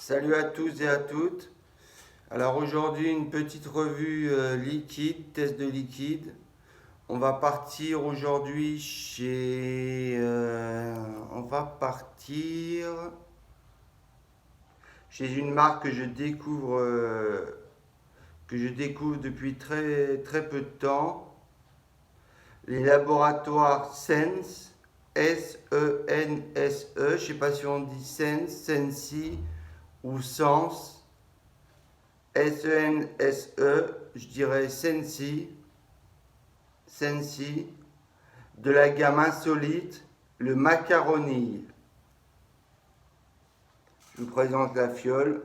Salut à tous et à toutes. Alors aujourd'hui une petite revue liquide, test de liquide. On va partir aujourd'hui chez une marque que je découvre depuis très très peu de temps. Les laboratoires Sense, S-E-N-S-E. Je sais pas si on dit Sense, Sensi ou Sens. S-E-N-S-E, je dirais Sensi, Sensi, de la gamme insolite, le macaroni. Je vous présente la fiole.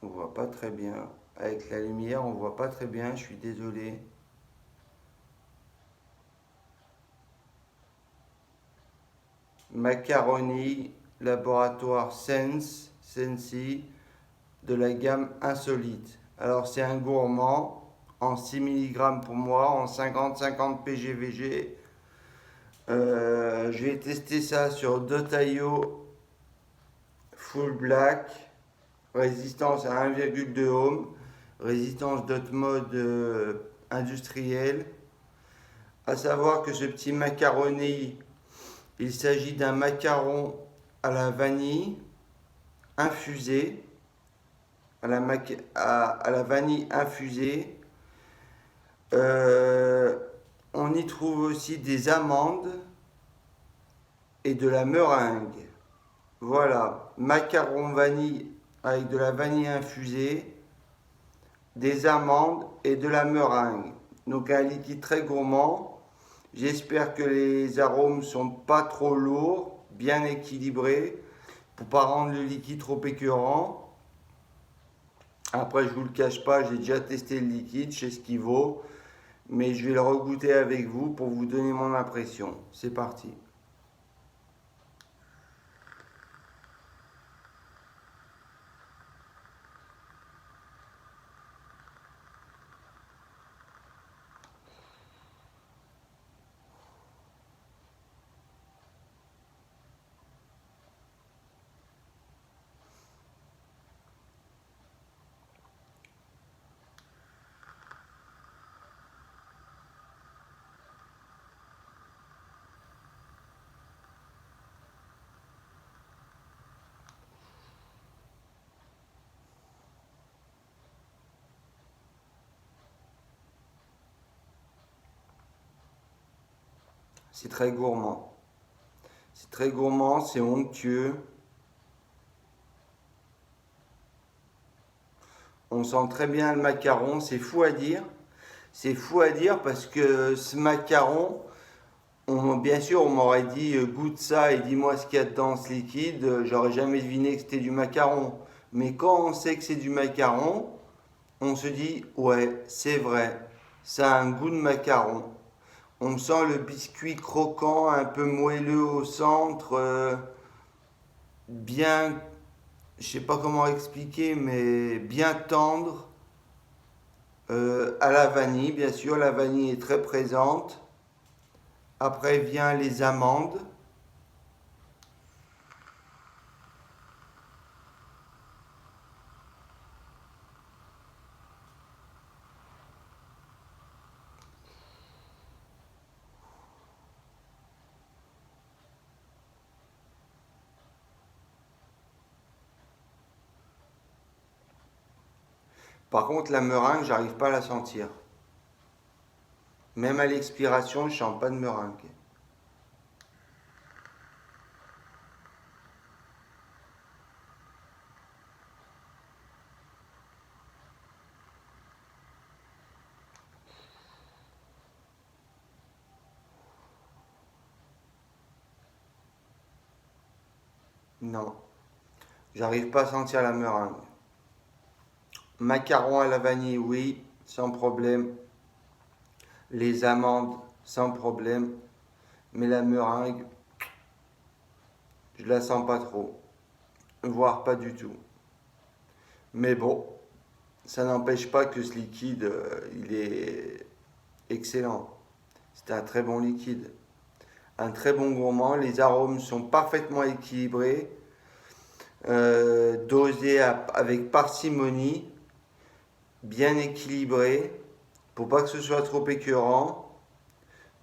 On voit pas très bien. Avec la lumière, on voit pas très bien, je suis désolé. Macaroni, laboratoire Sense, Sensi, de la gamme insolite. Alors c'est un gourmand en 6 mg pour moi, en 50 pgvg. Je vais tester ça sur Dotaio Full Black, résistance à 1,2 ohm, résistance dot mode industriel. À savoir que ce petit macaroni, il s'agit d'un macaron à la vanille infusé, à la vanille infusée. On y trouve aussi des amandes et de la meringue. Voilà, macaron vanille avec de la vanille infusée, des amandes et de la meringue. Donc un liquide très gourmand. J'espère que les arômes sont pas trop lourds, bien équilibrés, pour pas rendre le liquide trop écœurant. Après, je vous le cache pas, j'ai déjà testé le liquide, je sais ce qu'il vaut, mais je vais le regoûter avec vous pour vous donner mon impression. C'est parti. C'est très gourmand. C'est très gourmand, c'est onctueux. On sent très bien le macaron, c'est fou à dire. C'est fou à dire parce que ce macaron, bien sûr, on m'aurait dit goûte ça et dis-moi ce qu'il y a dedans ce liquide. J'aurais jamais deviné que c'était du macaron. Mais quand on sait que c'est du macaron, on se dit ouais, c'est vrai, ça a un goût de macaron. On sent le biscuit croquant, un peu moelleux au centre, bien, je sais pas comment expliquer, mais bien tendre. À la vanille, bien sûr, la vanille est très présente. Après vient les amandes. Par contre, la meringue, j'arrive pas à la sentir. Même à l'expiration, je sens pas de meringue. Non, j'arrive pas à sentir la meringue. Macaron à la vanille, oui, sans problème. Les amandes, sans problème. Mais la meringue, je la sens pas trop. Voire pas du tout. Mais bon, ça n'empêche pas que ce liquide, il est excellent. C'est un très bon liquide. un très bon gourmand. Les arômes sont parfaitement équilibrés, dosés avec parcimonie, bien équilibré, pour pas que ce soit trop écœurant.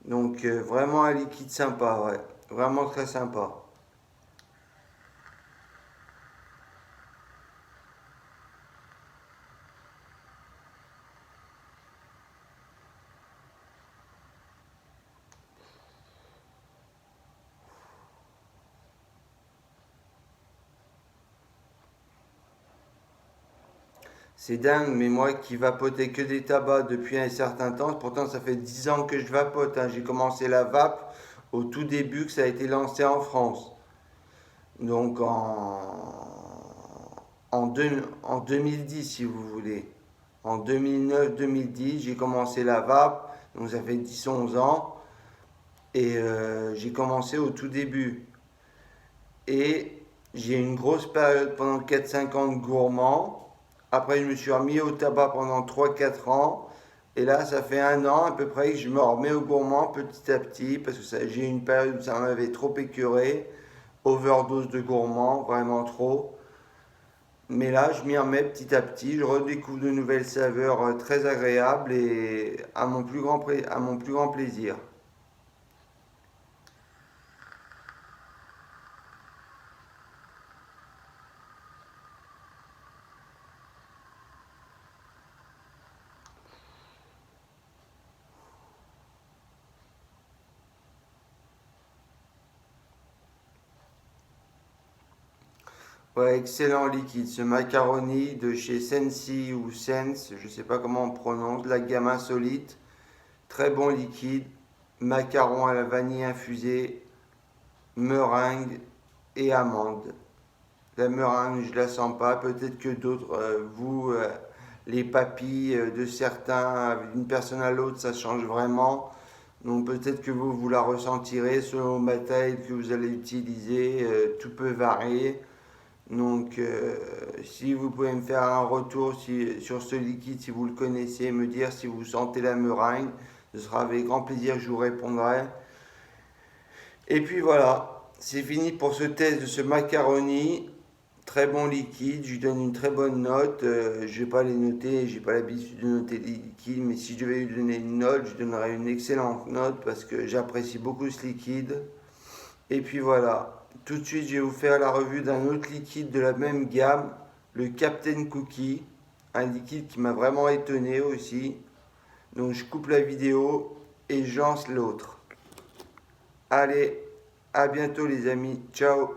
Donc vraiment un liquide sympa, ouais. Vraiment très sympa. C'est dingue, mais moi qui vapotais que des tabacs depuis un certain temps, pourtant ça fait 10 ans que je vapote, hein. J'ai commencé la vape au tout début que ça a été lancé en France. Donc en 2010 si vous voulez. En 2009-2010, j'ai commencé la vape, donc ça fait 10-11 ans. Et j'ai commencé au tout début. Et j'ai eu une grosse période pendant 4-5 ans de gourmand. Après, je me suis remis au tabac pendant 3-4 ans. Et là, ça fait un an à peu près que je me remets au gourmand petit à petit. Parce que j'ai eu une période où ça m'avait trop écœuré. Overdose de gourmand, vraiment trop. Mais là, je m'y remets petit à petit. Je redécouvre de nouvelles saveurs très agréables et à mon plus grand plaisir. Ouais, excellent liquide. Ce macaroni de chez Sensi ou Sense, je ne sais pas comment on prononce, la gamme insolite. Très bon liquide. Macaron à la vanille infusée, meringue et amande. La meringue, je la sens pas. Peut-être que d'autres, les papilles de certains, d'une personne à l'autre, ça change vraiment. Donc peut-être que vous la ressentirez selon le matériel que vous allez utiliser. Tout peut varier. Donc, si vous pouvez me faire un retour sur ce liquide, si vous le connaissez, me dire si vous sentez la meringue, ce sera avec grand plaisir que je vous répondrai. Et puis voilà, c'est fini pour ce test de ce macaroni. Très bon liquide, je lui donne une très bonne note. Je ne vais pas les noter, j'ai pas l'habitude de noter les liquides, mais si je devais lui donner une note, je donnerais une excellente note parce que j'apprécie beaucoup ce liquide. Et puis voilà, tout de suite je vais vous faire la revue d'un autre liquide de la même gamme, le Captain Cookie, un liquide qui m'a vraiment étonné aussi. Donc je coupe la vidéo et je lance l'autre. Allez, à bientôt les amis, ciao.